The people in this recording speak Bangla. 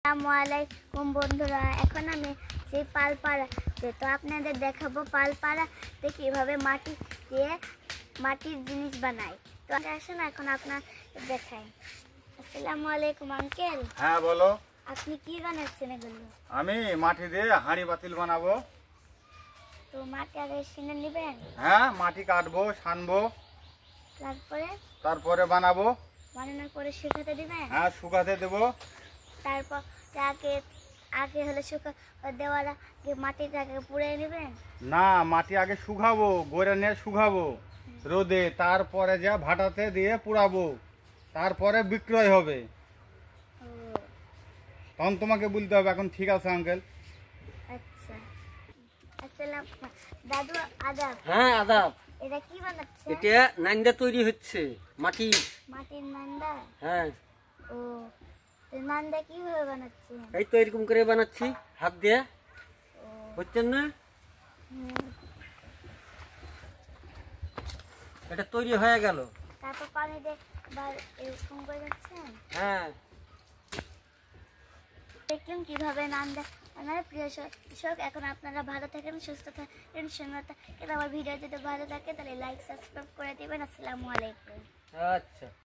আসসালামু আলাইকুম বন্ধুরা, এখন আমি সেই পালপাড়াতে তো আপনাদের দেখাবো পালপাড়াতে কিভাবে মাটি দিয়ে মাটির জিনিস বানায়। তো আসুন এখন আপনার দেখাই। আসসালামু আলাইকুম আঙ্কেল। হ্যাঁ বলো। আপনি কি বানাচ্ছেন এগুলো? আমি মাটি দিয়ে হাঁড়ি পাতিল বানাবো। তো মাটি আগে কিনে নেবেন? হ্যাঁ, মাটি কাটবো, সানবো, তারপরে বানাবো। বানানোর পরে শুকাতে দিবেন? হ্যাঁ, শুকাতে দেবো। তারপর আগে আগে হলে দেওয়ার আগে মাটিটাকে পুড়ে নেবেন? না, মাটি আগে শুকাবো, গড়ে নিয়ে শুকাবো রোদে, তারপরে যা ভাটাতে দিয়ে পুড়াবো, তারপরে বিক্রয় হবে। তখন তোমাকে বলতে হবে। এখন ঠিক আছে আঙ্কেল। আচ্ছা, আসসালাম দাদু, আদাব। হ্যাঁ আদাব। এটা কি বানাচ্ছে? এটা নান্দা তৈরি হচ্ছে, মাটির নান্দা। হ্যাঁ। ও, এই নান্দা কিভাবে বানাচ্ছে? এই তো এরকম করে বানাচ্ছি হাত দিয়ে। হচ্ছে না? এটা তৈরি হয়ে গেল। তারপর পানি দিয়ে এরকম করে যাচ্ছেন? হ্যাঁ। দেখলেন কিভাবে নান্দা বানায়। প্রিয় কৃষক, এখন আপনারা ভালো থাকেন, সুস্থ থাকেন, সুন্দর থাকেন। আমার ভিডিও যদি ভালো থাকে তাহলে লাইক সাবস্ক্রাইব করে দিবেন। আসসালামু আলাইকুম। আচ্ছা।